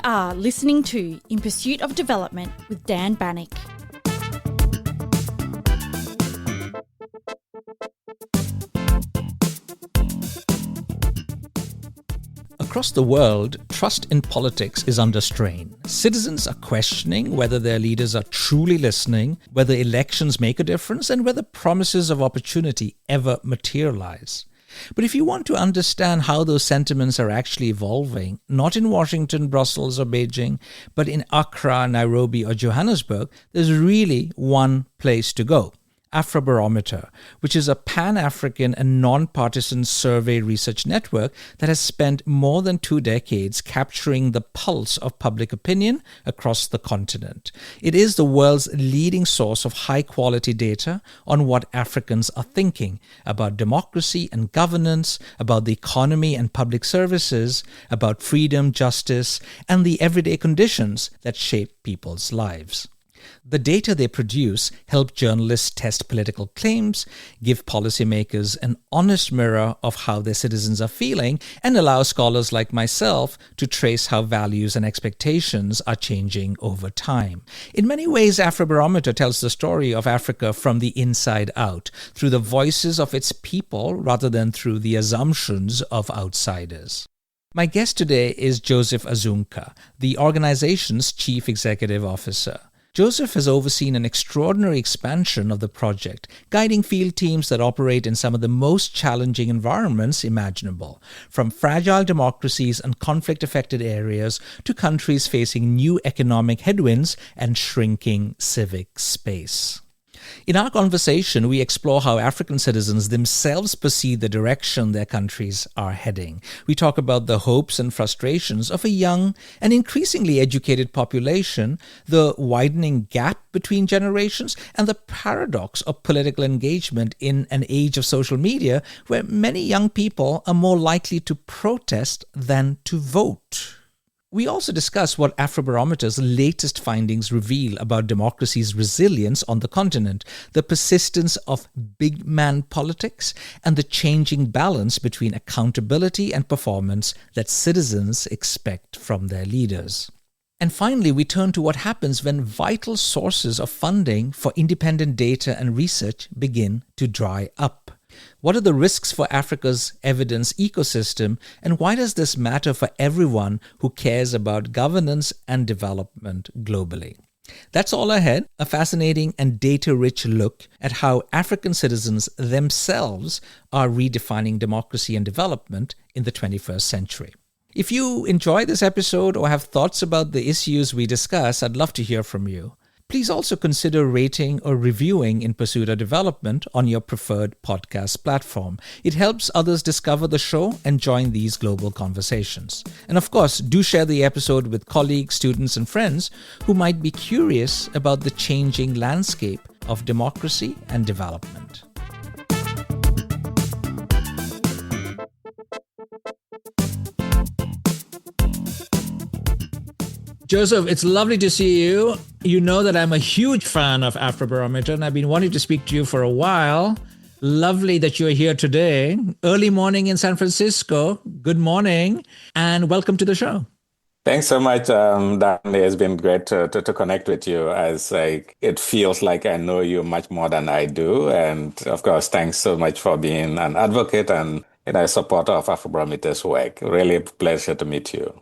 are listening to In Pursuit of Development with Dan Bannock. Across the world, trust in politics is under strain. Citizens are questioning whether their leaders are truly listening, whether elections make a difference, and whether promises of opportunity ever materialize. But if you want to understand how those sentiments are actually evolving, not in Washington, Brussels, or Beijing, but in Accra, Nairobi, or Johannesburg, there's really one place to go. Afrobarometer, which is a pan-African and non-partisan survey research network that has spent more than 2 decades capturing the pulse of public opinion across the continent. It is the world's leading source of high-quality data on what Africans are thinking about democracy and governance, about the economy and public services, about freedom, justice, and the everyday conditions that shape people's lives. The data they produce help journalists test political claims, give policymakers an honest mirror of how their citizens are feeling, and allow scholars like myself to trace how values and expectations are changing over time. In many ways, Afrobarometer tells the story of Africa from the inside out, through the voices of its people rather than through the assumptions of outsiders. My guest today is Joseph Azunka, the organization's Chief Executive Officer. Joseph has overseen an extraordinary expansion of the project, guiding field teams that operate in some of the most challenging environments imaginable, from fragile democracies and conflict-affected areas to countries facing new economic headwinds and shrinking civic space. In our conversation, we explore how African citizens themselves perceive the direction their countries are heading. We talk about the hopes and frustrations of a young and increasingly educated population, the widening gap between generations, and the paradox of political engagement in an age of social media where many young people are more likely to protest than to vote. We also discuss what Afrobarometer's latest findings reveal about democracy's resilience on the continent, the persistence of big man politics, and the changing balance between accountability and performance that citizens expect from their leaders. And finally, we turn to what happens when vital sources of funding for independent data and research begin to dry up. What are the risks for Africa's evidence ecosystem, and why does this matter for everyone who cares about governance and development globally? That's all ahead, a fascinating and data-rich look at how African citizens themselves are redefining democracy and development in the 21st century. If you enjoy this episode or have thoughts about the issues we discuss, I'd love to hear from you. Please also consider rating or reviewing In Pursuit of Development on your preferred podcast platform. It helps others discover the show and join these global conversations. And of course, do share the episode with colleagues, students, and friends who might be curious about the changing landscape of democracy and development. Joseph, it's lovely to see you. You know that I'm a huge fan of Afrobarometer, and I've been wanting to speak to you for a while. Lovely that you're here today. Early morning in San Francisco. Good morning, and welcome to the show. Thanks so much, Dan. It's been great to connect with you, as it feels like I know you much more than I do. And of course, thanks so much for being an advocate and a supporter of Afrobarometer's work. Really a pleasure to meet you.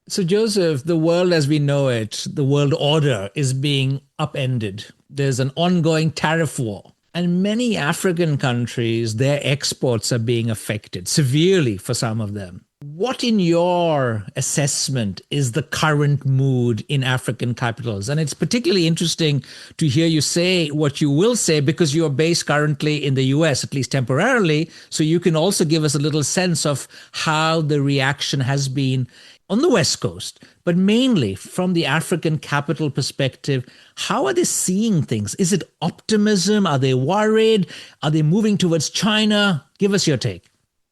So, Joseph, the world as we know it, the world order is being upended. There's an ongoing tariff war. And many African countries, their exports are being affected severely for some of them. What, in your assessment, is the current mood in African capitals? And it's particularly interesting to hear you say what you will say because you are based currently in the US, at least temporarily. So you can also give us a little sense of how the reaction has been on the West Coast, but mainly from the African capital perspective. How are they seeing things? Is it optimism? Are they worried? Are they moving towards China? Give us your take.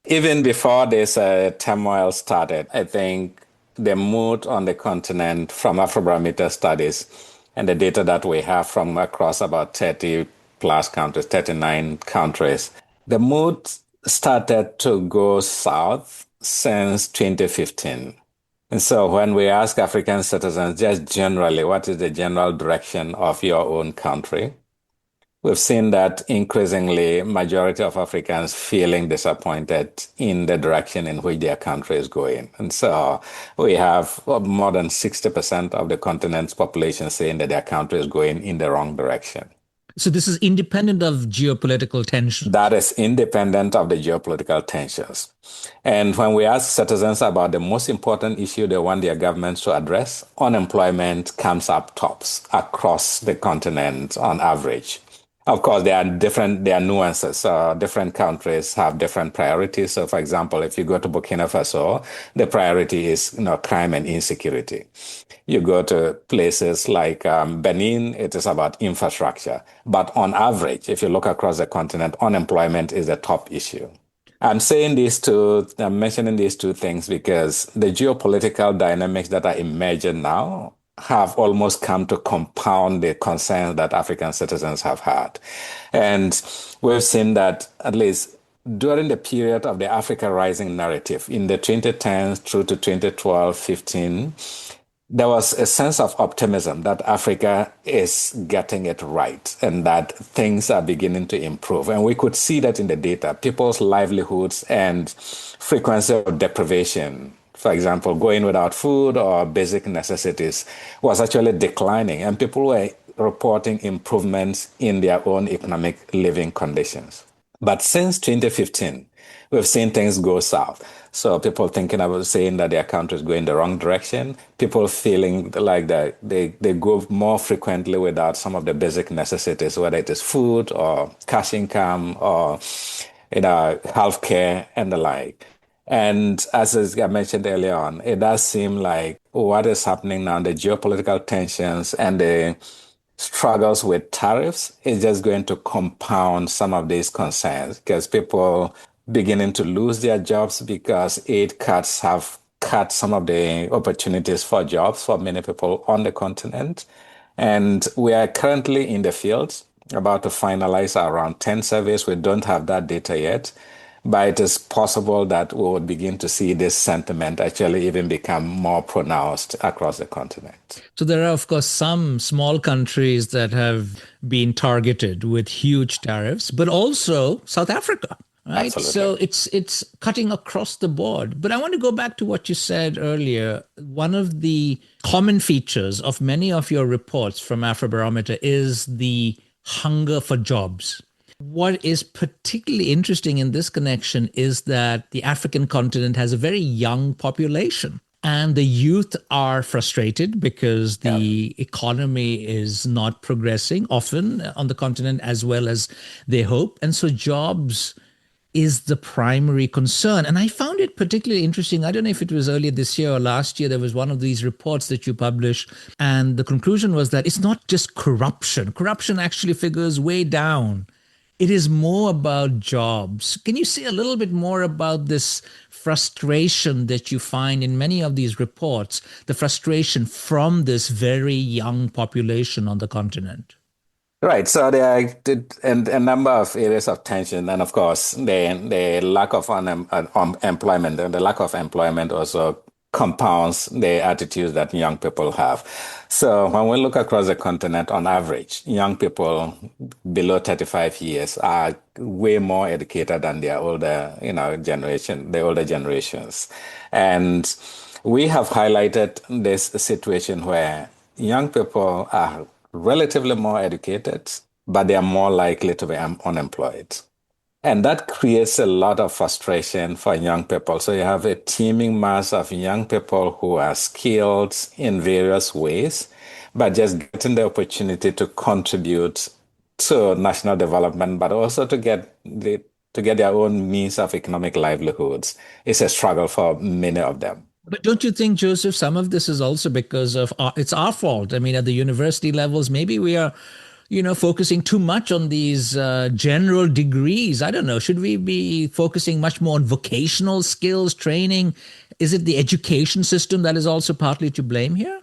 Even before this turmoil started, I think the mood on the continent from Afrobarometer studies and the data that we have from across about 30 plus countries, 39 countries, the mood started to go south since 2015. And so when we ask African citizens, just generally, what is the general direction of your own country? We've seen that increasingly majority of Africans feeling disappointed in the direction in which their country is going. And so we have more than 60% of the continent's population saying that their country is going in the wrong direction. So this is independent of geopolitical tension. That is independent of the geopolitical tensions. And when we ask citizens about the most important issue they want their governments to address, unemployment comes up tops across the continent on average. Of course, there are nuances. Different countries have different priorities. So, for example, if you go to Burkina Faso, the priority is crime and insecurity. You go to places like Benin, it is about infrastructure. But on average, if you look across the continent, unemployment is the top issue. I'm mentioning these two things because the geopolitical dynamics that are emerging now have almost come to compound the concerns that African citizens have had. And we've seen that at least during the period of the Africa Rising narrative in the 2010s through to 2012, 15, there was a sense of optimism that Africa is getting it right and that things are beginning to improve. And we could see that in the data. People's livelihoods and frequency of deprivation, for example, going without food or basic necessities, was actually declining. And people were reporting improvements in their own economic living conditions. But since 2015, we've seen things go south. So people thinking about saying that their country is going the wrong direction, people feeling like that they go more frequently without some of the basic necessities, whether it is food or cash income or healthcare and the like. And as I mentioned earlier on, it does seem like what is happening now, the geopolitical tensions and the struggles with tariffs is just going to compound some of these concerns because people beginning to lose their jobs because aid cuts have cut some of the opportunities for jobs for many people on the continent. And we are currently in the field about to finalize around 10 surveys. We don't have that data yet, but it is possible that we would begin to see this sentiment actually even become more pronounced across the continent. So there are, of course, some small countries that have been targeted with huge tariffs, but also South Africa. Right. Absolutely. So it's cutting across the board. But I want to go back to what you said earlier. One of the common features of many of your reports from Afrobarometer is the hunger for jobs. What is particularly interesting in this connection is that the African continent has a very young population. And the youth are frustrated because the economy is not progressing often on the continent as well as they hope. And so jobs is the primary concern. And I found it particularly interesting. I don't know if it was earlier this year or last year, there was one of these reports that you published. And the conclusion was that it's not just corruption. Corruption actually figures way down. It is more about jobs. Can you say a little bit more about this frustration that you find in many of these reports, the frustration from this very young population on the continent? Right. So there are a number of areas of tension. And of course, the lack of employment and the lack of employment also compounds the attitudes that young people have. So when we look across the continent, on average, young people below 35 years are way more educated than their older, the older generations. And we have highlighted this situation where young people are relatively more educated, but they are more likely to be unemployed. And that creates a lot of frustration for young people. So you have a teeming mass of young people who are skilled in various ways, but just getting the opportunity to contribute to national development, but also to get their own means of economic livelihoods is a struggle for many of them. But don't you think, Joseph, some of this is also because of it's our fault? I mean, at the university levels, maybe we are, focusing too much on these general degrees. I don't know. Should we be focusing much more on vocational skills, training? Is it the education system that is also partly to blame here?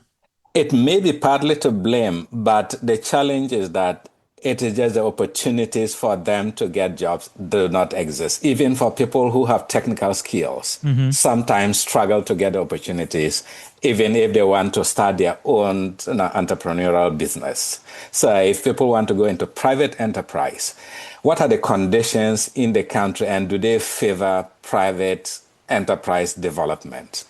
It may be partly to blame, but the challenge is that It is just the opportunities for them to get jobs do not exist. Even for people who have technical skills, sometimes struggle to get opportunities, even if they want to start their own entrepreneurial business. So if people want to go into private enterprise, what are the conditions in the country and do they favor private enterprise development?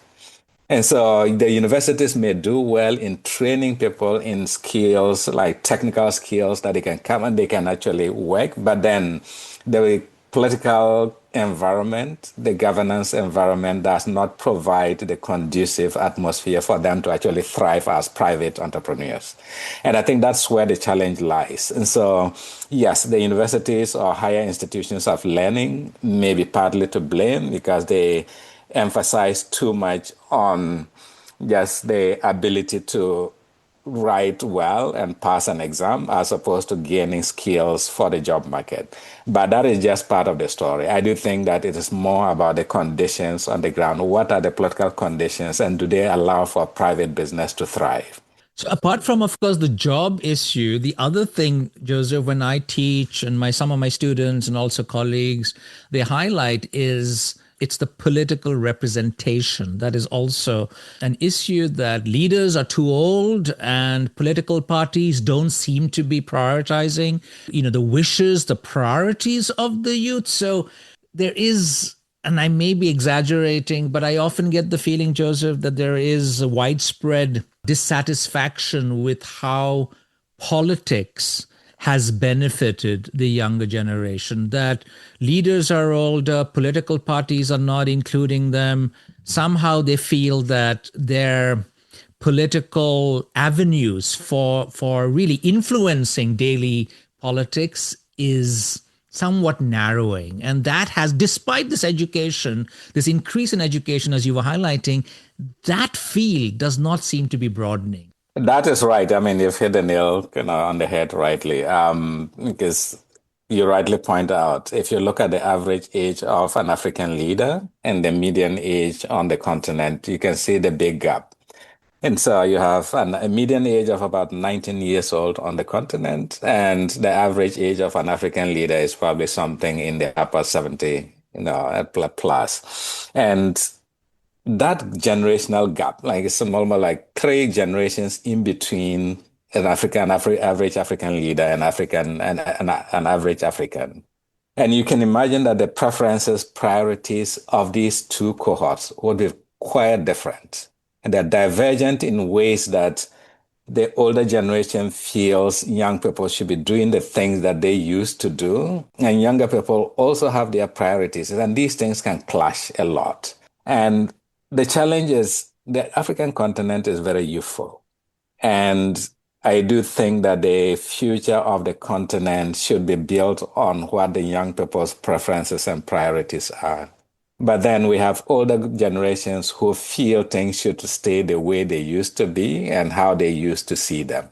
And so the universities may do well in training people in skills like technical skills that they can come and they can actually work. But then the political environment, the governance environment does not provide the conducive atmosphere for them to actually thrive as private entrepreneurs. And I think that's where the challenge lies. And so, yes, the universities or higher institutions of learning may be partly to blame because they emphasize too much on just the ability to write well and pass an exam as opposed to gaining skills for the job market. But that is just part of the story. I do think that it is more about the conditions on the ground. What are the political conditions and do they allow for private business to thrive? So apart from, of course, the job issue, the other thing, Joseph, when I teach and some of my students and also colleagues, they highlight is it's the political representation. That is also an issue that leaders are too old and political parties don't seem to be prioritizing, the wishes, the priorities of the youth. So there is, and I may be exaggerating, but I often get the feeling, Joseph, that there is a widespread dissatisfaction with how politics has benefited the younger generation, that leaders are older, political parties are not including them. Somehow they feel that their political avenues for really influencing daily politics is somewhat narrowing. And that has, despite this education, this increase in education, as you were highlighting, that field does not seem to be broadening. That is right. I mean, you've hit the nail on the head rightly, because you rightly point out, if you look at the average age of an African leader and the median age on the continent, you can see the big gap. And so you have a median age of about 19 years old on the continent, and the average age of an African leader is probably something in the upper 70, plus. And that generational gap, like it's almost like 3 generations in between an average African leader and an average African. And you can imagine that the preferences, priorities of these 2 cohorts would be quite different. And they're divergent in ways that the older generation feels young people should be doing the things that they used to do. And younger people also have their priorities. And these things can clash a lot. And the challenge is the African continent is very youthful. And I do think that the future of the continent should be built on what the young people's preferences and priorities are. But then we have older generations who feel things should stay the way they used to be and how they used to see them.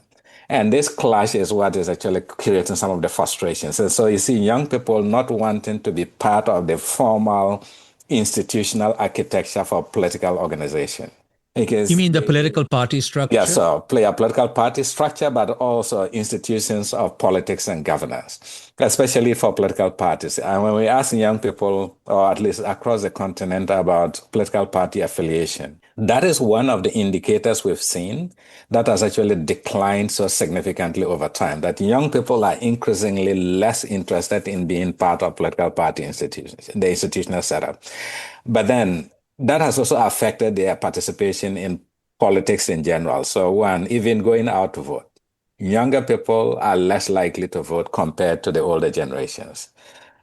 And this clash is what is actually creating some of the frustrations. And so you see young people not wanting to be part of the formal institutional architecture for political organization. Because, you mean the political party structure? Yeah, so play a political party structure, but also institutions of politics and governance, especially for political parties. And when we ask young people, or at least across the continent, about political party affiliation, that is one of the indicators we've seen that has actually declined so significantly over time, that young people are increasingly less interested in being part of political party institutions, the institutional setup. But then that has also affected their participation in politics in general. So one, even going out to vote, younger people are less likely to vote compared to the older generations.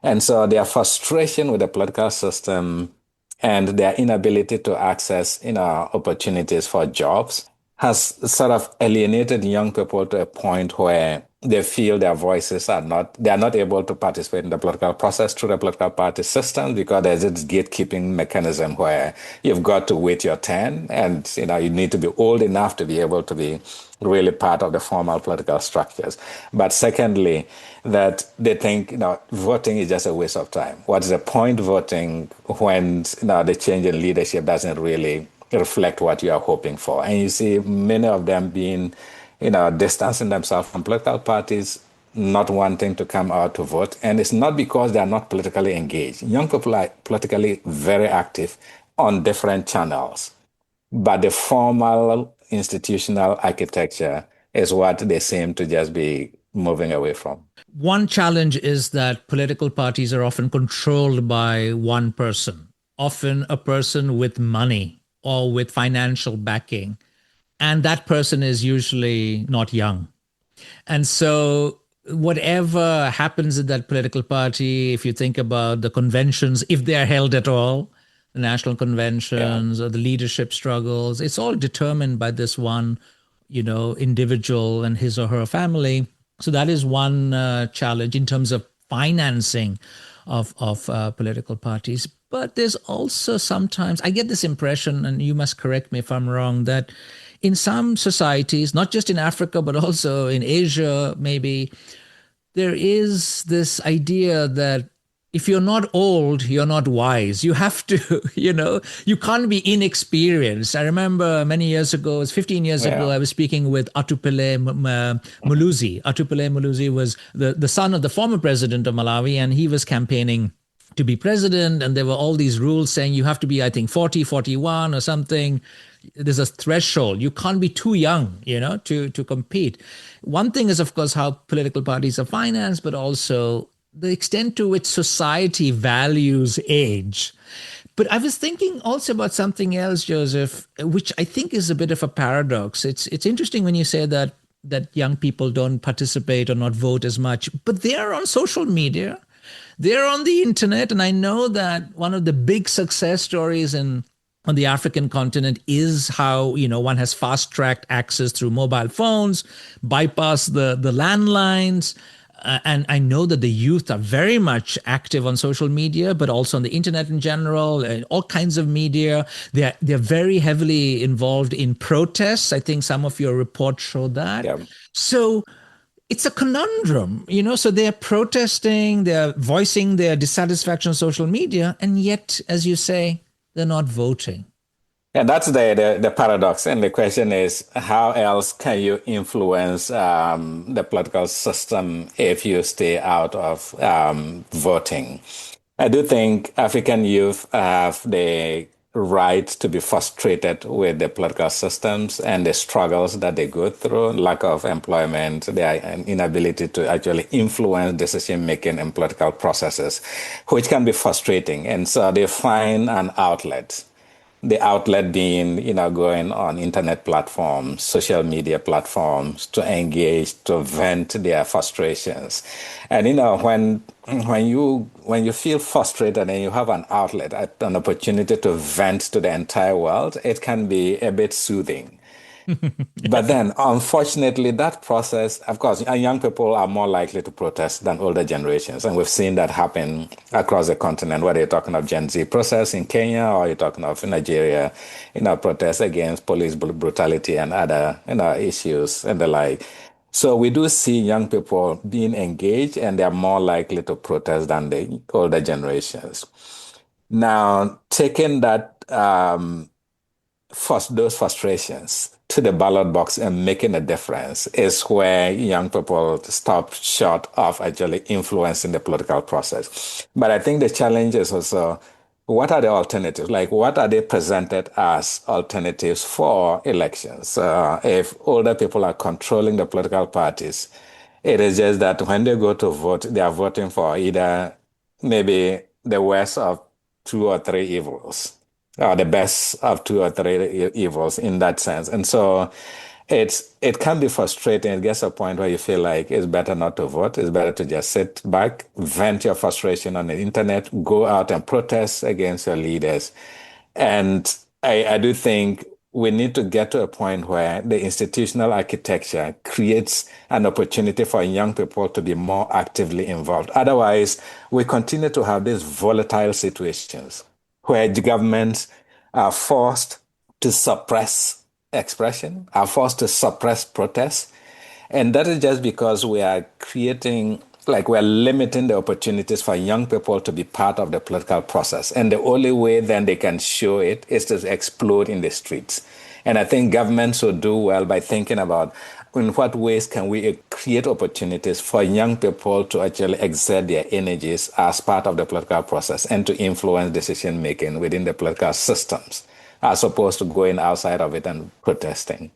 And so their frustration with the political system and their inability to access, opportunities for jobs has sort of alienated young people to a point where they feel their voices they are not able to participate in the political process through the political party system because there's this gatekeeping mechanism where you've got to wait your turn and, you need to be old enough to be able to be really part of the formal political structures. But secondly, that they think, voting is just a waste of time. What is the point voting when, the change in leadership doesn't really reflect what you are hoping for? And you see many of them being, distancing themselves from political parties not wanting to come out to vote. And it's not because they are not politically engaged. Young people are politically very active on different channels. But the formal institutional architecture is what they seem to just be moving away from. One challenge is that political parties are often controlled by one person, often a person with money or with financial backing. And that person is usually not young. And so whatever happens in that political party, if you think about the conventions, if they are held at all, the national conventions or the leadership struggles, it's all determined by this one, individual and his or her family. So that is one challenge in terms of financing of political parties. But there's also sometimes, I get this impression, and you must correct me if I'm wrong, that in some societies, not just in Africa, but also in Asia, maybe, there is this idea that if you're not old, you're not wise. You have to, you can't be inexperienced. I remember many years ago, it was 15 years ago, I was speaking with Atupele Muluzi. Atupele Muluzi was the son of the former president of Malawi, and he was campaigning to be president. And there were all these rules saying you have to be, I think, 40, 41 or something. There's a threshold. You can't be too young, to compete. One thing is, of course, how political parties are financed, but also the extent to which society values age. But I was thinking also about something else, Joseph, which I think is a bit of a paradox. It's interesting when you say that young people don't participate or not vote as much, but they are on social media, they're on the internet. And I know that one of the big success stories on the African continent is how, one has fast-tracked access through mobile phones, bypass the landlines. And I know that the youth are very much active on social media, but also on the internet in general, and all kinds of media. They're very heavily involved in protests. I think some of your reports show that. Yeah. So it's a conundrum, so they're protesting, they're voicing their dissatisfaction on social media, and yet, as you say, they're not voting. And that's the paradox. And the question is, how else can you influence the political system if you stay out of voting? I do think African youth have the right to be frustrated with the political systems and the struggles that they go through, lack of employment, their inability to actually influence decision-making in political processes, which can be frustrating. And so they find an outlet. The outlet being, going on internet platforms, social media platforms to engage, to vent their frustrations. And, when you feel frustrated and you have an outlet, an opportunity to vent to the entire world, it can be a bit soothing. But then, unfortunately, that process, of course, young people are more likely to protest than older generations. And we've seen that happen across the continent, whether you're talking of Gen Z protests in Kenya or you're talking of Nigeria, protests against police brutality and other, issues and the like. So we do see young people being engaged, and they're more likely to protest than the older generations. Now, taking that, those frustrations to the ballot box and making a difference is where young people stop short of actually influencing the political process. But I think the challenge is also, what are the alternatives? Like, what are they presented as alternatives for elections? If older people are controlling the political parties, it is just that when they go to vote, they are voting for either maybe the worst of two or three evils, or the best of two or three evils in that sense. And so it can be frustrating. It gets a point where you feel like it's better not to vote. It's better to just sit back, vent your frustration on the internet, go out and protest against your leaders. And I do think we need to get to a point where the institutional architecture creates an opportunity for young people to be more actively involved. Otherwise, we continue to have these volatile situations where the governments are forced to suppress expression, are forced to suppress protests. And that is just because we are we're limiting the opportunities for young people to be part of the political process. And the only way then they can show it is to explode in the streets. And I think governments will do well by thinking about in what ways can we create opportunities for young people to actually exert their energies as part of the political process and to influence decision making within the political systems, as opposed to going outside of it and protesting?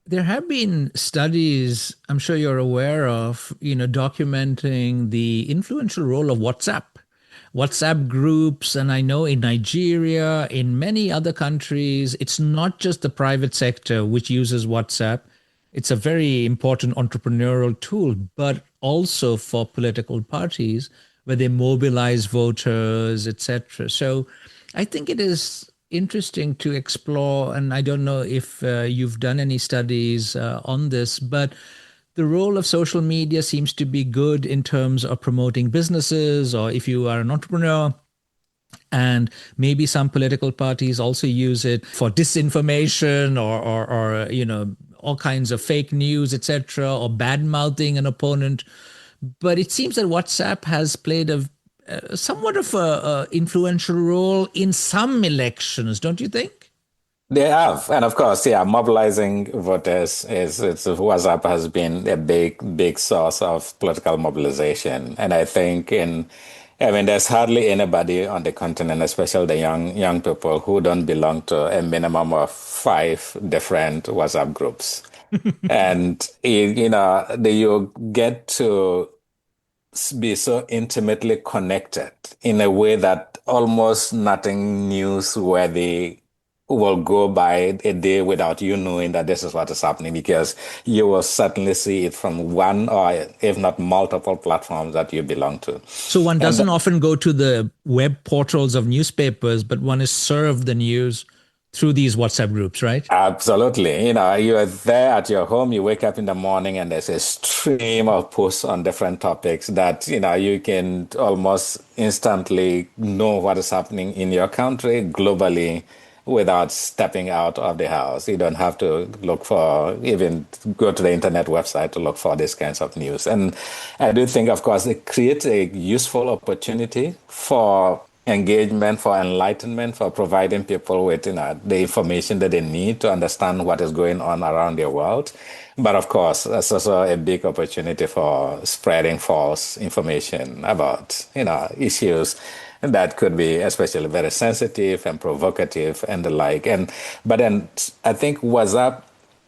There have been studies, I'm sure you're aware of, documenting the influential role of WhatsApp groups. And I know in Nigeria, in many other countries, it's not just the private sector which uses WhatsApp. It's a very important entrepreneurial tool, but also for political parties where they mobilize voters, etc. So I think it is interesting to explore, and I don't know if you've done any studies on this, but the role of social media seems to be good in terms of promoting businesses, or if you are an entrepreneur. And maybe some political parties also use it for disinformation or all kinds of fake news, etc., or bad mouthing an opponent. But it seems that WhatsApp has played somewhat of a influential role in some elections, don't you think? They have, and of course, yeah, mobilizing voters WhatsApp has been a big source of political mobilization, and I think there's hardly anybody on the continent, especially the young people, who don't belong to a minimum of 5 different WhatsApp groups, and you get to be so intimately connected in a way that almost nothing newsworthy will go by a day without you knowing that this is what is happening, because you will certainly see it from one or if not multiple platforms that you belong to. So one doesn't often go to the web portals of newspapers, but one is served the news through these WhatsApp groups, right? Absolutely. You are there at your home, you wake up in the morning and there's a stream of posts on different topics that, you can almost instantly know what is happening in your country, globally, without stepping out of the house. You don't have to even go to the internet website to look for these kinds of news. And I do think, of course, it creates a useful opportunity for engagement, for enlightenment, for providing people with the information that they need to understand what is going on around their world. But of course, it's also a big opportunity for spreading false information about issues that could be especially very sensitive and provocative and the like. But then I think WhatsApp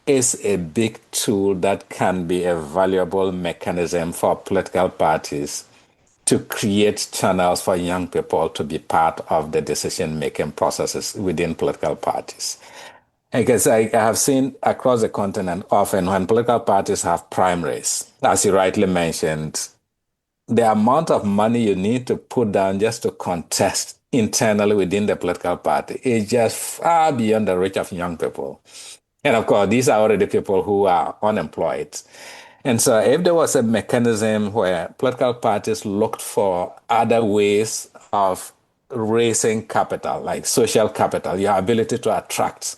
is a big tool that can be a valuable mechanism for political parties to create channels for young people to be part of the decision-making processes within political parties. Because I have seen across the continent, often when political parties have primaries, as you rightly mentioned, the amount of money you need to put down just to contest internally within the political party is just far beyond the reach of young people. And of course, these are already people who are unemployed. And so if there was a mechanism where political parties looked for other ways of raising capital, like social capital, your ability to attract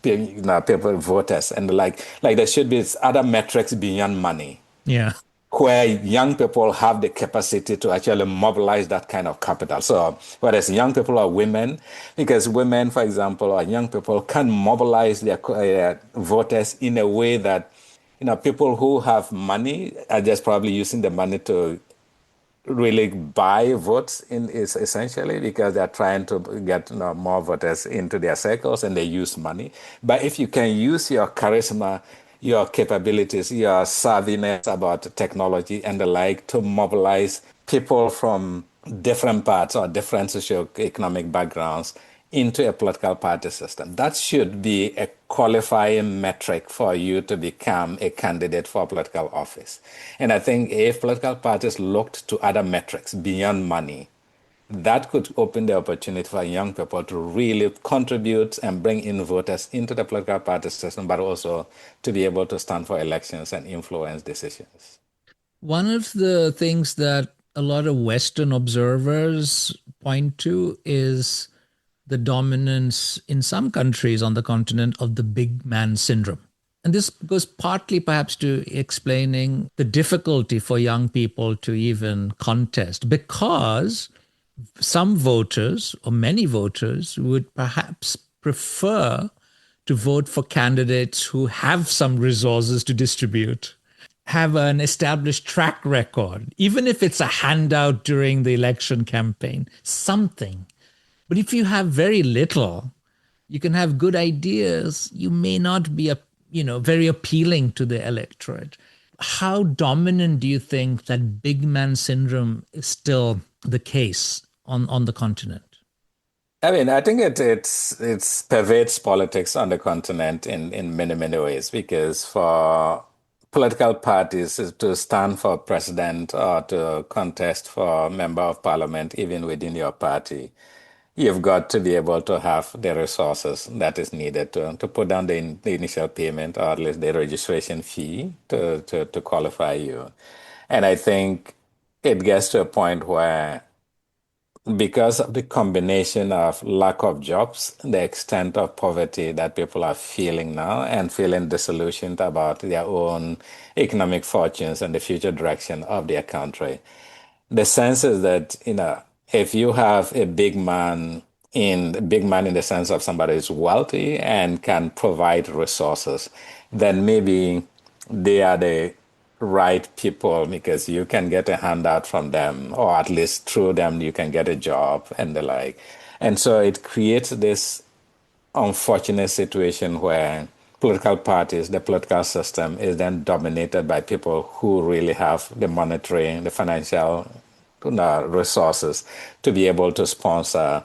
people, voters, and like there should be other metrics beyond money. Yeah. Where young people have the capacity to actually mobilize that kind of capital. So whether it's young people or women, because women, for example, or young people can mobilize their voters in a way that, people who have money are just probably using the money to really buy votes essentially, because they're trying to get more voters into their circles and they use money. But if you can use your charisma, your capabilities, your savviness about technology and the like to mobilize people from different parts or different socioeconomic backgrounds into a political party system. That should be a qualifying metric for you to become a candidate for political office. And I think if political parties looked to other metrics beyond money, that could open the opportunity for young people to really contribute and bring in voters into the political party system, but also to be able to stand for elections and influence decisions. One of the things that a lot of Western observers point to is the dominance in some countries on the continent of the big man syndrome. And this goes partly perhaps to explaining the difficulty for young people to even contest, because some voters or many voters would perhaps prefer to vote for candidates who have some resources to distribute, have an established track record, even if it's a handout during the election campaign, something. But if you have very little, you can have good ideas. You may not be very appealing to the electorate. How dominant do you think that big man syndrome is still the case on the continent? I mean, I think it's pervades politics on the continent in many, many ways, because for political parties to stand for president or to contest for member of parliament, even within your party, you've got to be able to have the resources that is needed to put down the initial payment, or at least the registration fee to qualify you. And I think it gets to a point where, because of the combination of lack of jobs, the extent of poverty that people are feeling now, and feeling disillusioned about their own economic fortunes and the future direction of their country, the sense is that, if you have a big man in the sense of somebody who's wealthy and can provide resources, then maybe they are the right people, because you can get a handout from them, or at least through them you can get a job and the like. And so it creates this unfortunate situation where political parties, the political system, is then dominated by people who really have the monetary, the financial resources to be able to sponsor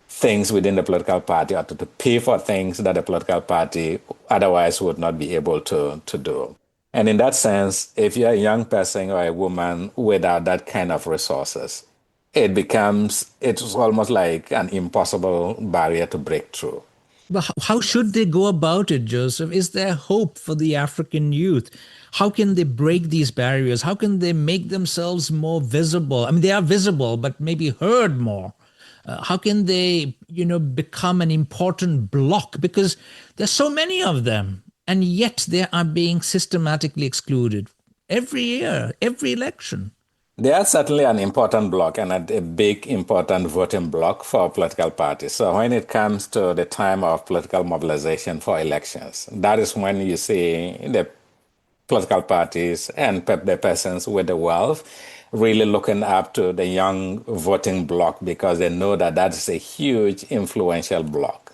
things within the political party, or to pay for things that the political party otherwise would not be able to do. And in that sense, if you're a young person or a woman without that kind of resources, it's almost like an impossible barrier to break through. But how should they go about it, Joseph? Is there hope for the African youth? How can they break these barriers? How can they make themselves more visible? I mean, they are visible, but maybe heard more. How can they, become an important bloc? Because there's so many of them, and yet they are being systematically excluded every year, every election. They are certainly an important bloc, and a big, important voting bloc for political parties. So when it comes to the time of political mobilization for elections, that is when you see the political parties and the persons with the wealth really looking up to the young voting bloc, because they know that that is a huge influential bloc.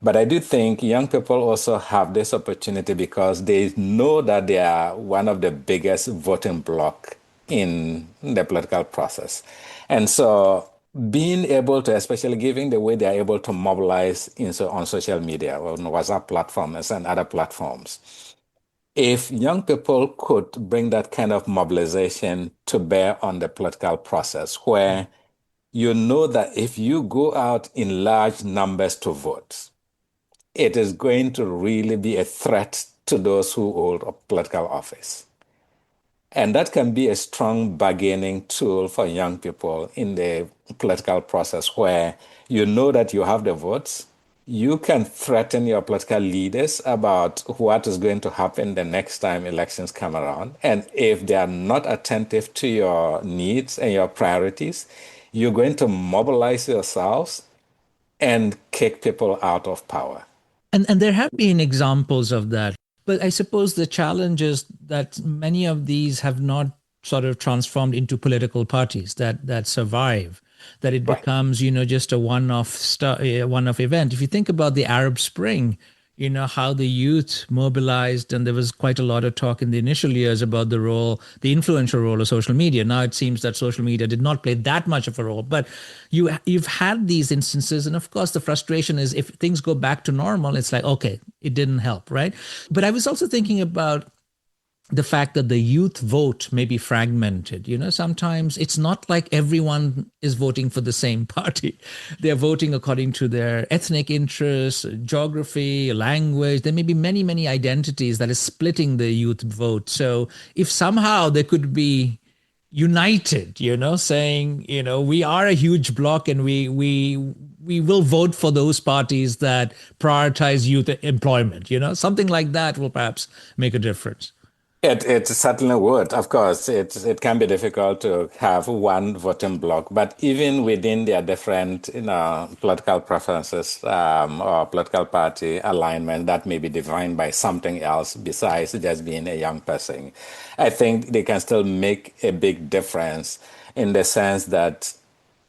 But I do think young people also have this opportunity because they know that they are one of the biggest voting bloc in the political process. And so being able to, especially given the way they are able to mobilize on social media, on WhatsApp platforms and other platforms, if young people could bring that kind of mobilization to bear on the political process, where you know that if you go out in large numbers to vote, it is going to really be a threat to those who hold a political office. And that can be a strong bargaining tool for young people in the political process, where you know that you have the votes. You can threaten your political leaders about what is going to happen the next time elections come around. And if they are not attentive to your needs and your priorities, you're going to mobilize yourselves and kick people out of power. And there have been examples of that. But I suppose the challenge is that many of these have not sort of transformed into political parties that survive, that it becomes, just a one-off event. If you think about the Arab Spring, how the youth mobilized, and there was quite a lot of talk in the initial years about the influential role of social media. Now it seems that social media did not play that much of a role, but you've had these instances. And of course, the frustration is if things go back to normal, it's like, okay, it didn't help, right? But I was also thinking about the fact that the youth vote may be fragmented. Sometimes it's not like everyone is voting for the same party. They're voting according to their ethnic interests, geography, language. There may be many, many identities that is splitting the youth vote. So if somehow they could be united, saying, we are a huge bloc, and we will vote for those parties that prioritize youth employment, something like that will perhaps make a difference. It certainly would. Of course, it can be difficult to have one voting bloc, but even within their different, political preferences, or political party alignment that may be defined by something else besides just being a young person, I think they can still make a big difference in the sense that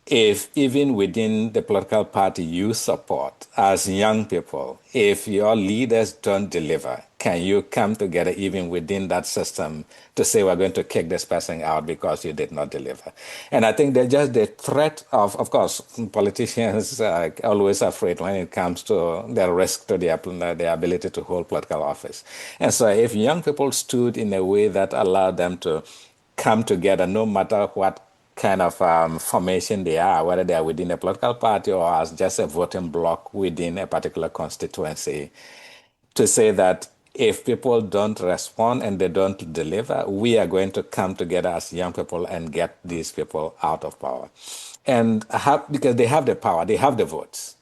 if even within the political party you support as young people, if your leaders don't deliver, can you come together even within that system to say we're going to kick this person out because you did not deliver? And I think there's just the threat of course, politicians are always afraid when it comes to the risk to their ability to hold political office. And so if young people stood in a way that allowed them to come together, no matter what kind of formation they are, whether they are within a political party or as just a voting bloc within a particular constituency, to say that if people don't respond and they don't deliver, we are going to come together as young people and get these people out of power. And because they have the power, they have the votes.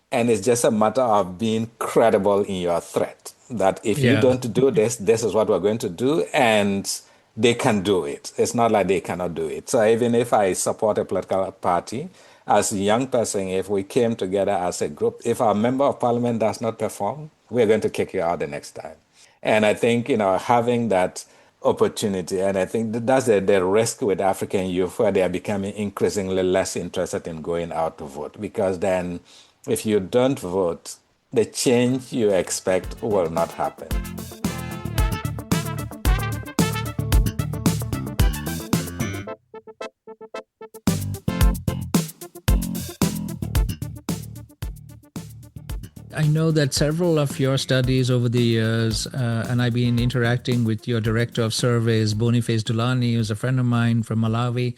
And it's just a matter of being credible in your threat. That if you Yeah. don't do this, this is what we're going to do. And they can do it. It's not like they cannot do it. So even if I support a political party, as a young person, if we came together as a group, if our member of parliament does not perform, we're going to kick you out the next time. And I think, having that opportunity, and I think that's the risk with African youth, where they are becoming increasingly less interested in going out to vote. Because then, if you don't vote, the change you expect will not happen. I know that several of your studies over the years, and I've been interacting with your director of surveys, Boniface Dulani, who's a friend of mine from Malawi.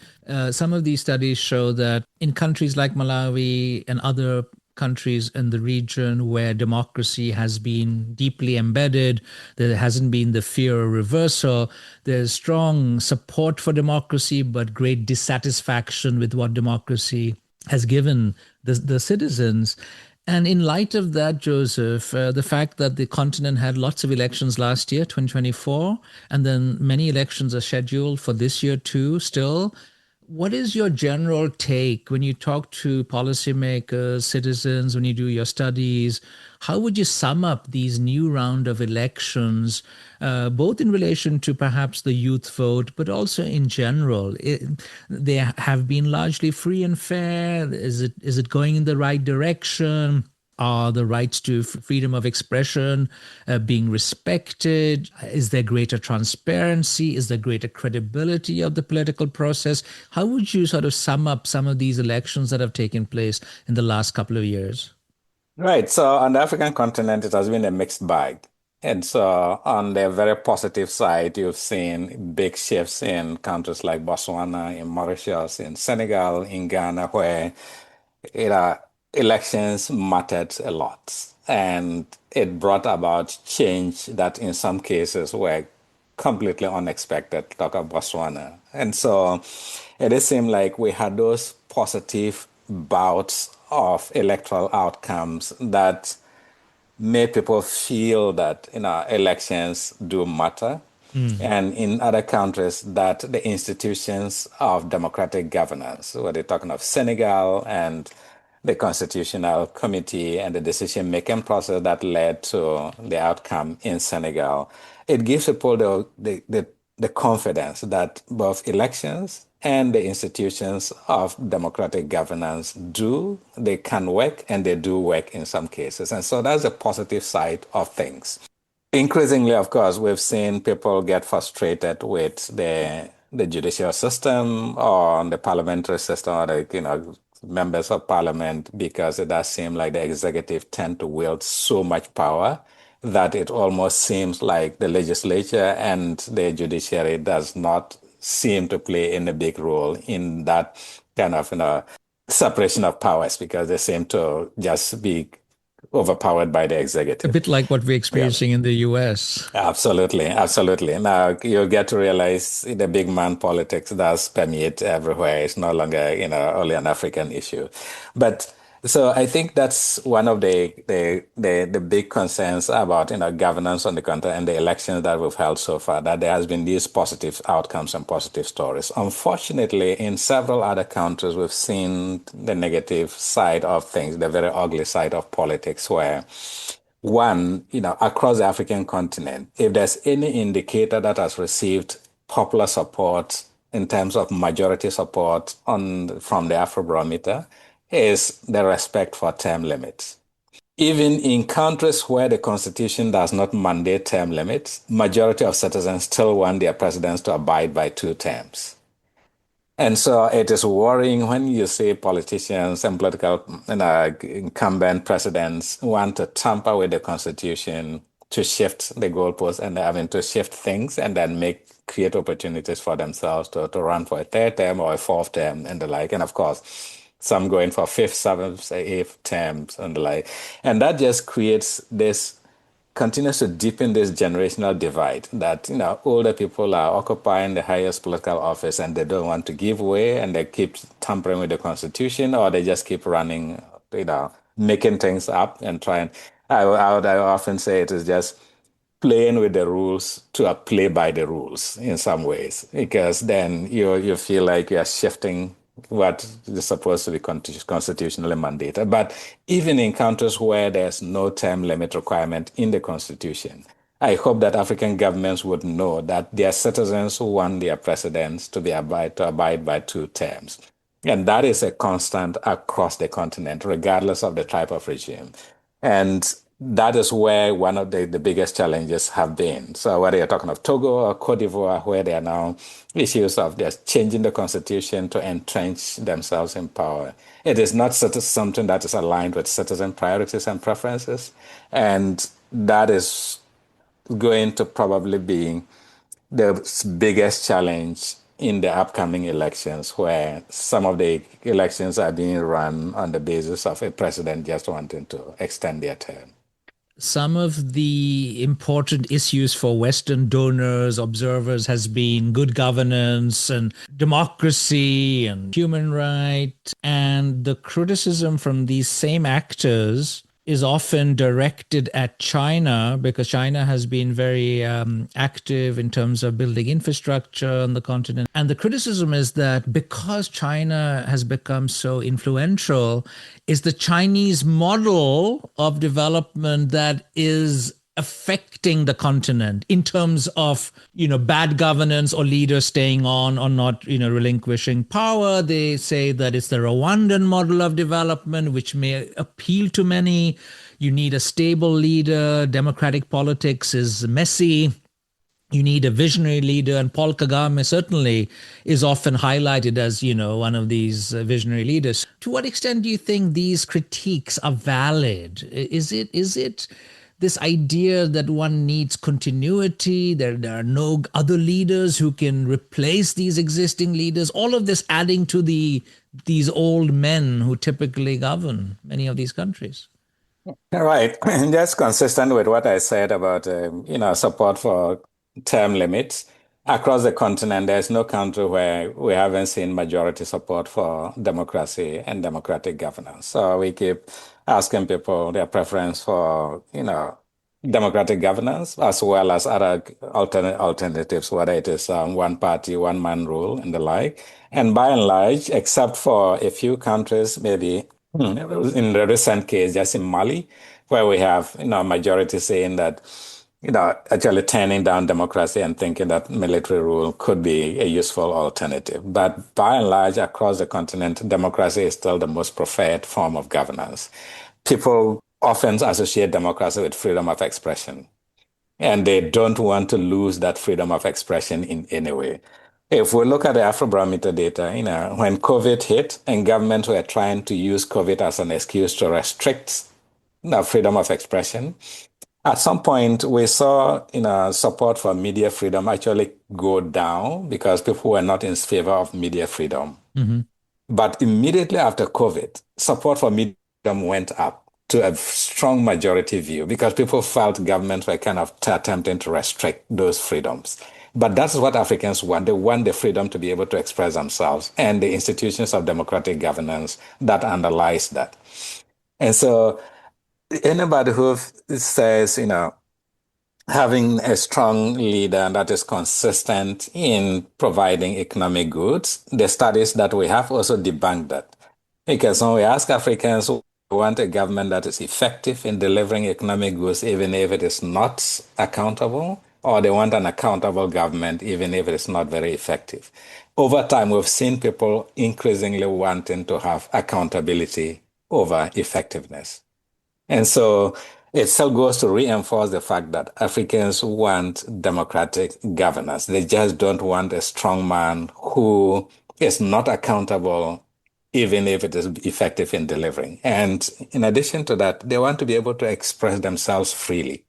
Some of these studies show that in countries like Malawi and other countries in the region where democracy has been deeply embedded, there hasn't been the fear of reversal, there's strong support for democracy, but great dissatisfaction with what democracy has given the citizens. And in light of that, Joseph, the fact that the continent had lots of elections last year, 2024, and then many elections are scheduled for this year too, still. What is your general take when you talk to policymakers, citizens, when you do your studies? How would you sum up these new round of elections, both in relation to perhaps the youth vote, but also in general? They have been largely free and fair. Is it going in the right direction? Are the rights to freedom of expression being respected? Is there greater transparency? Is there greater credibility of the political process? How would you sort of sum up some of these elections that have taken place in the last couple of years? Right. So on the African continent, it has been a mixed bag. And so on the very positive side, you've seen big shifts in countries like Botswana, in Mauritius, in Senegal, in Ghana, where it, elections mattered a lot. And it brought about change that in some cases were completely unexpected. Talk of Botswana. And so it did seem like we had those positive bouts of electoral outcomes that made people feel that elections do matter. And in other countries, that the institutions of democratic governance, where they're talking of Senegal and the constitutional committee and the decision-making process that led to the outcome in Senegal, it gives people the confidence that both elections and the institutions of democratic governance they can work, and they do work in some cases. And so that's the positive side of things. Increasingly, of course, we've seen people get frustrated with the judicial system or the parliamentary system, or members of parliament, because it does seem like the executive tend to wield so much power that it almost seems like the legislature and the judiciary does not seem to play any big role in that kind of separation of powers, because they seem to just be overpowered by the A executive. bit like what we're Yeah. experiencing in the US. Absolutely, absolutely. Now you get to realize the big man politics does permeate everywhere. It's no longer, only an African issue. But So I think that's one of the big concerns about governance on the continent and the elections that we've held so far, that there has been these positive outcomes and positive stories. Unfortunately, in several other countries, we've seen the negative side of things, the very ugly side of politics, where one, across the African continent, if there's any indicator that has received popular support in terms of majority support from the Afrobarometer, is the respect for term limits. Even in countries where the constitution does not mandate term limits, majority of citizens still want their presidents to abide by 2 terms. And so it is worrying when you see politicians and political incumbent presidents want to tamper with the constitution to shift the goalposts and having to shift things and then create opportunities for themselves to run for a 3rd term or a 4th term and the like. And of course, some going for 5th, 7th, 8th terms and the like. And that just continues to deepen this generational divide that older people are occupying the highest political office and they don't want to give way and they keep tampering with the constitution, or they just keep running, making things up and trying. I often say it is just playing with the rules to play by the rules in some ways, because then you feel like you're shifting what is supposed to be constitutionally mandated. But even in countries where there's no term limit requirement in the constitution, I hope that African governments would know that their citizens who want their presidents to abide by 2 terms. And that is a constant across the continent, regardless of the type of regime. And that is where one of the biggest challenges have been. So whether you're talking of Togo or Cote d'Ivoire, where there are now issues of just changing the constitution to entrench themselves in power, it is not something that is aligned with citizen priorities and preferences. And that is going to probably be the biggest challenge in the upcoming elections, where some of the elections are being run on the basis of a president just wanting to extend their term. Some of the important issues for Western donors, observers, has been good governance and democracy and human rights. And the criticism from these same actors is often directed at China, because China has been very active in terms of building infrastructure on the continent. And the criticism is that because China has become so influential, is the Chinese model of development that is affecting the continent in terms of, bad governance or leaders staying on or not, relinquishing power. They say that it's the Rwandan model of development, which may appeal to many. You need a stable leader. Democratic politics is messy. You need a visionary leader, and Paul Kagame certainly is often highlighted as, one of these visionary leaders. To what extent do you think these critiques are valid? Is it this idea that one needs continuity, there are no other leaders who can replace these existing leaders, all of this adding to these old men who typically govern many of these countries? Right. That's consistent with what I said about, support for term limits. Across the continent, there's no country where we haven't seen majority support for democracy and democratic governance. So we keep asking people their preference for, democratic governance, as well as other alternatives, whether it is one party, one man rule and the like. And by and large, except for a few countries, maybe in the recent case, just in Mali, where we have, a majority saying that, actually turning down democracy and thinking that military rule could be a useful alternative. But by and large, across the continent, democracy is still the most preferred form of governance. People often associate democracy with freedom of expression, and they don't want to lose that freedom of expression in any way. If we look at the Afrobarometer data, when COVID hit and governments were trying to use COVID as an excuse to restrict freedom of expression, at some point, we saw support for media freedom actually go down because people were not in favor of media freedom. Mm-hmm. But immediately after COVID, support for media freedom went up to a strong majority view because people felt governments were kind of attempting to restrict those freedoms. But that's what Africans want. They want the freedom to be able to express themselves and the institutions of democratic governance that underlies that. And so anybody who says, having a strong leader that is consistent in providing economic goods, the studies that we have also debunk that. Because when we ask Africans who want a government that is effective in delivering economic goods, even if it is not accountable, or they want an accountable government, even if it is not very effective. Over time, we've seen people increasingly wanting to have accountability over effectiveness. And so it still goes to reinforce the fact that Africans want democratic governance. They just don't want a strong man who is not accountable, even if it is effective in delivering. And in addition to that, they want to be able to express themselves freely.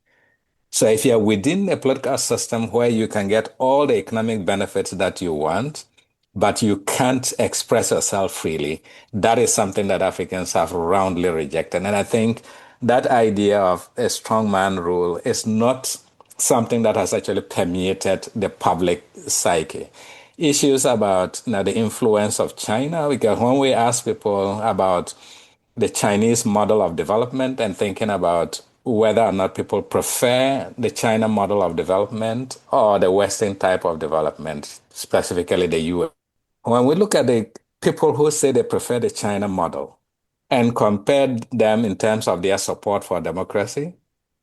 So if you're within a political system where you can get all the economic benefits that you want, but you can't express yourself freely, that is something that Africans have roundly rejected. And I think that idea of a strongman rule is not something that has actually permeated the public psyche. Issues about the influence of China, because when we ask people about the Chinese model of development and thinking about whether or not people prefer the China model of development or the Western type of development, specifically the US. When we look at the people who say they prefer the China model and compare them in terms of their support for democracy,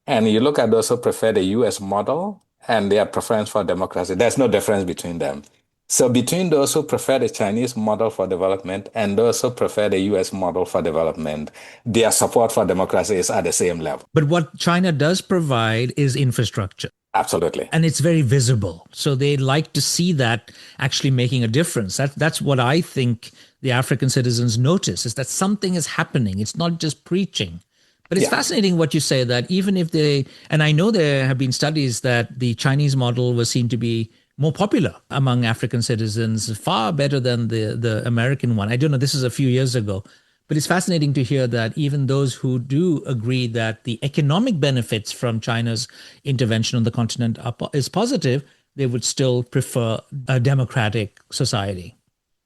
and you look at those who prefer the US model and their preference for democracy, there's no difference between them. So between those who prefer the Chinese model for development and those who prefer the US model for development, their support for democracy is at the same level. But what China does provide is infrastructure. Absolutely. And it's very visible. So they like to see that actually making a difference. That's what I think the African citizens notice, is that something is happening. It's not just preaching. But it's fascinating what you say, that even if and I know there have been studies that the Chinese model was seen to be more popular among African citizens, far better than the American one. I don't know, this is a few years ago. But it's fascinating to hear that even those who do agree that the economic benefits from China's intervention on the continent is positive, they would still prefer a democratic society.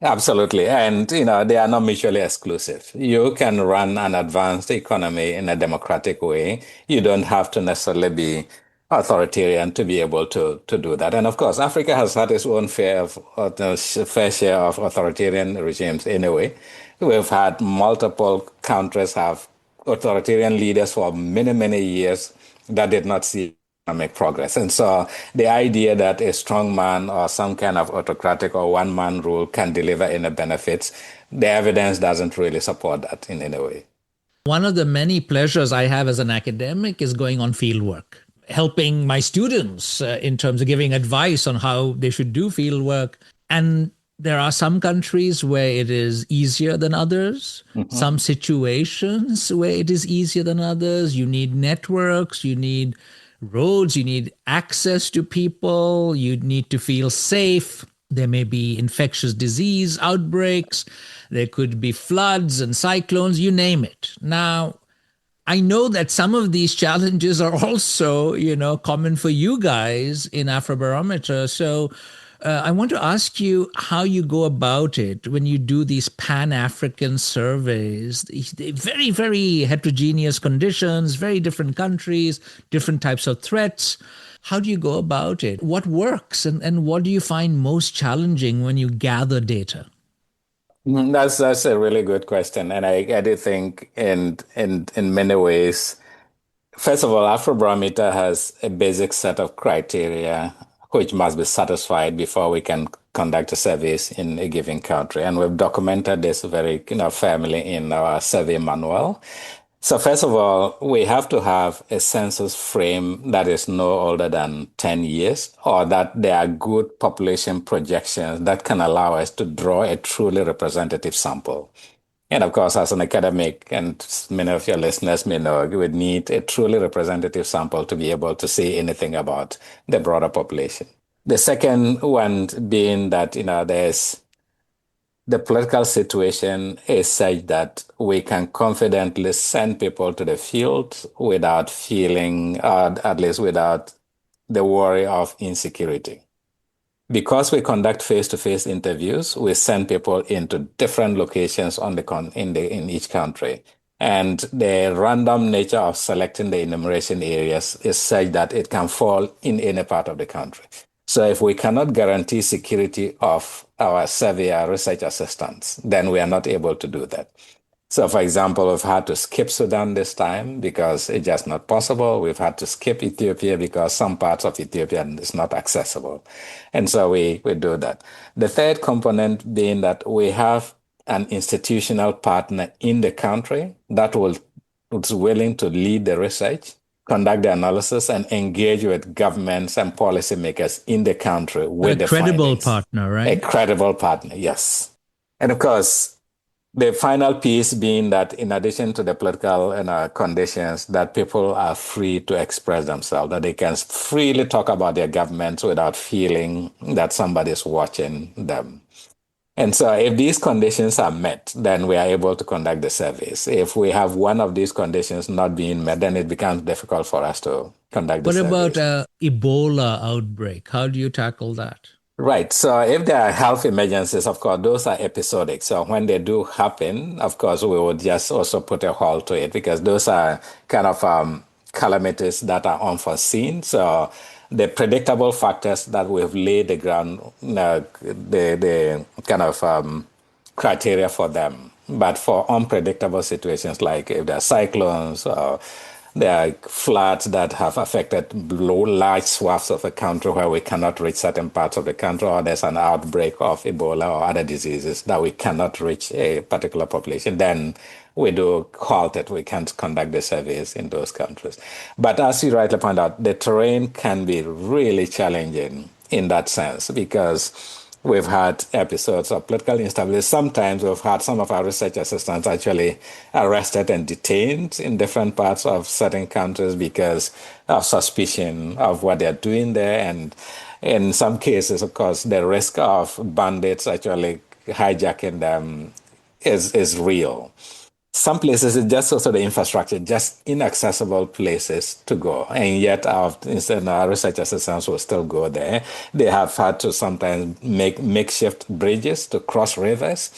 Absolutely. And, they are not mutually exclusive. You can run an advanced economy in a democratic way. You don't have to necessarily be authoritarian to be able to do that. And of course, Africa has had its own fair share of authoritarian regimes anyway. We've had multiple countries have authoritarian leaders for many, many years that did not see economic progress. And so the idea that a strong man or some kind of autocratic or one-man rule can deliver any benefits, the evidence doesn't really support that in any way. One of the many pleasures I have as an academic is going on field work, helping my students in terms of giving advice on how they should do field work. And there are some countries where it is easier than others, some situations where it is easier than others. You need networks, you need roads, you need access to people, you need to feel safe. There may be infectious disease outbreaks, there could be floods and cyclones, you name it. Now, I know that some of these challenges are also, common for you guys in Afrobarometer. So I want to ask you how you go about it when you do these Pan-African surveys. Very, very heterogeneous conditions, very different countries, different types of threats. How do you go about it? What works and what do you find most challenging when you gather data? That's a really good question. And I do think in many ways, first of all, Afrobarometer has a basic set of criteria which must be satisfied before we can conduct a surveys in a given country. And we've documented this very firmly in our survey manual. So first of all, we have to have a census frame that is no older than 10 years, or that there are good population projections that can allow us to draw a truly representative sample. And of course, as an academic, and many of your listeners may know, you would need a truly representative sample to be able to say anything about the broader population. The second one being that, there's the political situation is such that we can confidently send people to the field without feeling, at least without the worry of insecurity. Because we conduct face-to-face interviews, we send people into different locations in each country. And the random nature of selecting the enumeration areas is such that it can fall in any part of the country. So if we cannot guarantee security of our survey, our research assistants, then we are not able to do that. So, for example, we've had to skip Sudan this time because it's just not possible. We've had to skip Ethiopia because some parts of Ethiopia is not accessible. And so we do that. The third component being that we have an institutional partner in the country that is willing to lead the research, conduct the analysis, and engage with governments and policymakers in the country with the credible findings. Partner, right? A credible partner, yes. And of course, the final piece being that in addition to the political conditions, that people are free to express themselves, that they can freely talk about their governments without feeling that somebody is watching them. And so if these conditions are met, then we are able to conduct the surveys. If we have one of these conditions not being met, then it becomes difficult for us to conduct the surveys. What about Ebola outbreak? How do you tackle that? Right. So if there are health emergencies, of course, those are episodic. So when they do happen, of course, we would just also put a halt to it because those are kind of calamities that are unforeseen. So the predictable factors that we've laid the ground, the kind of criteria for them. But for unpredictable situations, like if there are cyclones or there are floods that have affected large swaths of a country where we cannot reach certain parts of the country, or there's an outbreak of Ebola or other diseases that we cannot reach a particular population, then we do halt it. We can't conduct the surveys in those countries. But as you rightly point out, the terrain can be really challenging in that sense because we've had episodes of political instability. Sometimes we've had some of our research assistants actually arrested and detained in different parts of certain countries because of suspicion of what they're doing there. And in some cases, of course, the risk of bandits actually hijacking them is real. Some places it's just also the infrastructure, just inaccessible places to go. And yet our research assistants will still go there. They have had to sometimes make makeshift bridges to cross rivers,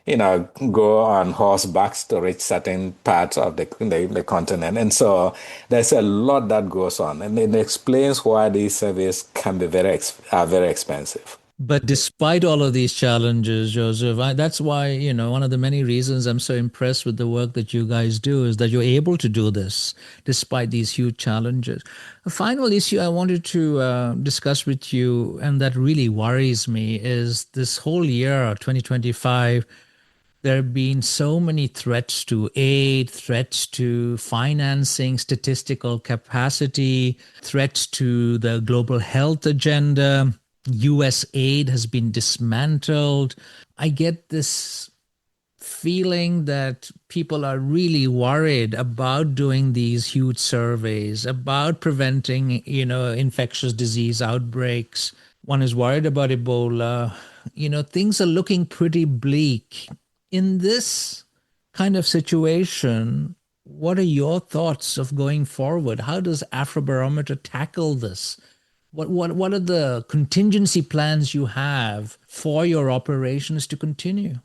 go on horsebacks to reach certain parts of the continent. And so there's a lot that goes on. And it explains why these surveys can be very expensive. But despite all of these challenges, Joseph, that's why, one of the many reasons I'm so impressed with the work that you guys do is that you're able to do this despite these huge challenges. A final issue I wanted to discuss with you, and that really worries me, is this whole year, 2025, there have been so many threats to aid, threats to financing, statistical capacity, threats to the global health agenda. US aid has been dismantled. I get this feeling that people are really worried about doing these huge surveys, about preventing, infectious disease outbreaks. One is worried about Ebola. Things are looking pretty bleak. In this kind of situation, what are your thoughts of going forward? How does Afrobarometer tackle this? What are the contingency plans you have for your operations to continue?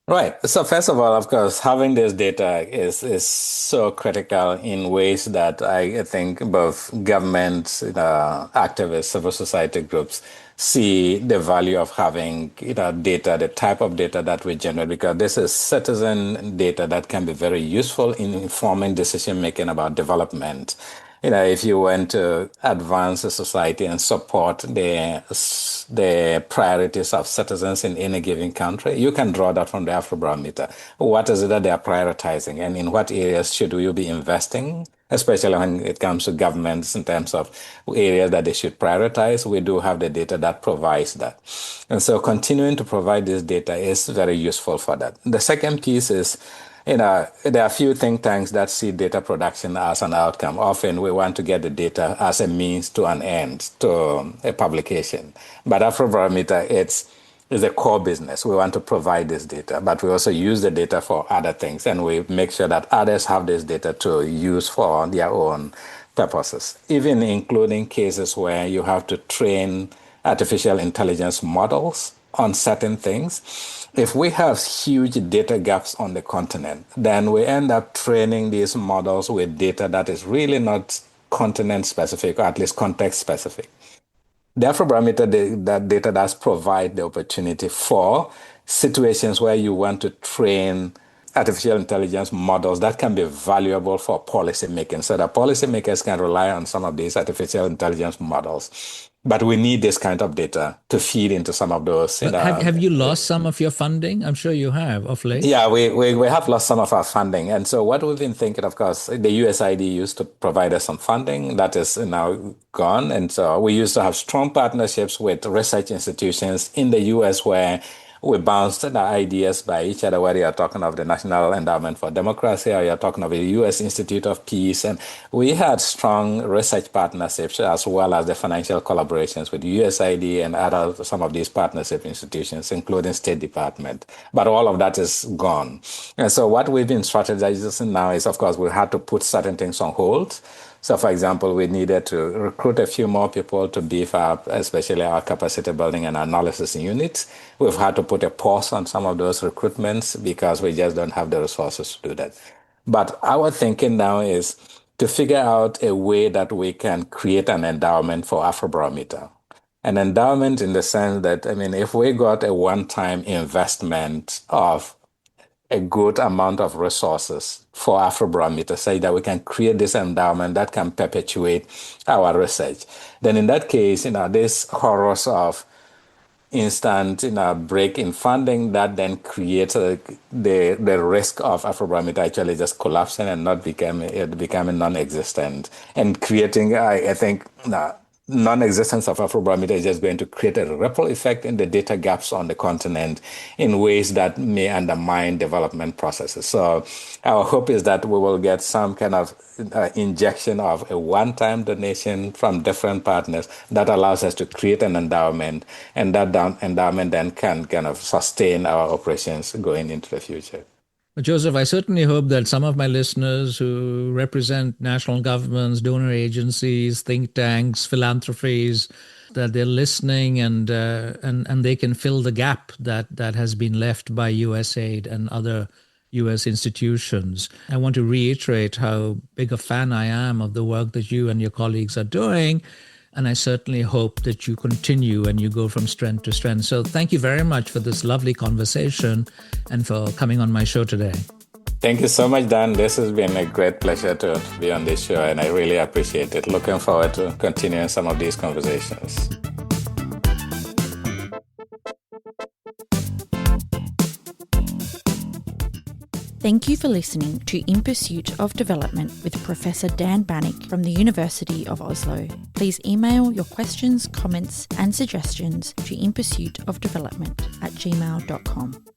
Right. So first of all, of course, having this data is so critical in ways that I think both governments, activists, civil society groups see the value of having data, the type of data that we generate, because this is citizen data that can be very useful in informing decision making about development. If you want to advance a society and support the priorities of citizens in any given country, you can draw that from the Afrobarometer. What is it that they are prioritizing, and in what areas should we be investing, especially when it comes to governments in terms of areas that they should prioritize? We do have the data that provides that. And so continuing to provide this data is very useful for that. The second piece is, there are a few think tanks that see data production as an outcome. Often we want to get the data as a means to an end, to a publication. But Afrobarometer, it's a core business. We want to provide this data, but we also use the data for other things, and we make sure that others have this data to use for their own purposes, even including cases where you have to train artificial intelligence models on certain things. If we have huge data gaps on the continent, then we end up training these models with data that is really not continent specific, or at least context specific. The Afrobarometer, that data does provide the opportunity for situations where you want to train artificial intelligence models that can be valuable for policy making, so that policymakers can rely on some of these artificial intelligence models. But we need this kind of data to feed into some of those. Have you lost some of your funding? I'm sure you have of late. Yeah, we have lost some of our funding. And so what we've been thinking, of course, the USAID used to provide us some funding that is now gone. And so we used to have strong partnerships with research institutions in the US where we bounced the ideas by each other, whether you're talking of the National Endowment for Democracy or you're talking of the U.S. Institute of Peace. And we had strong research partnerships as well as the financial collaborations with USAID and some of these partnership institutions, including State Department. But all of that is gone. And so what we've been strategizing now is, of course, we had to put certain things on hold. So, for example, we needed to recruit a few more people to beef up, especially our capacity building and analysis units. We've had to put a pause on some of those recruitments because we just don't have the resources to do that. But our thinking now is to figure out a way that we can create an endowment for Afrobarometer. An endowment in the sense that, if we got a one-time investment of a good amount of resources for Afrobarometer, say that we can create this endowment that can perpetuate our research. Then in that case, this horrors of instant break in funding that then creates the risk of Afrobarometer actually just collapsing and not becoming non-existent, and creating, I think, non-existence of Afrobarometer is just going to create a ripple effect in the data gaps on the continent in ways that may undermine development processes. So our hope is that we will get some kind of injection of a one-time donation from different partners that allows us to create an endowment, and that endowment then can kind of sustain our operations going into the future. Joseph, I certainly hope that some of my listeners who represent national governments, donor agencies, think tanks, philanthropies, that they're listening and they can fill the gap that has been left by USAID and other U.S. institutions. I want to reiterate how big a fan I am of the work that you and your colleagues are doing. And I certainly hope that you continue and you go from strength to strength. So thank you very much for this lovely conversation and for coming on my show today. Thank you so much, Dan. This has been a great pleasure to be on this show, and I really appreciate it. Looking forward to continuing some of these conversations. Thank you for listening to In Pursuit of Development with Professor Dan Banik from the University of Oslo. Please email your questions, comments and suggestions to inpursuitofdevelopment@gmail.com.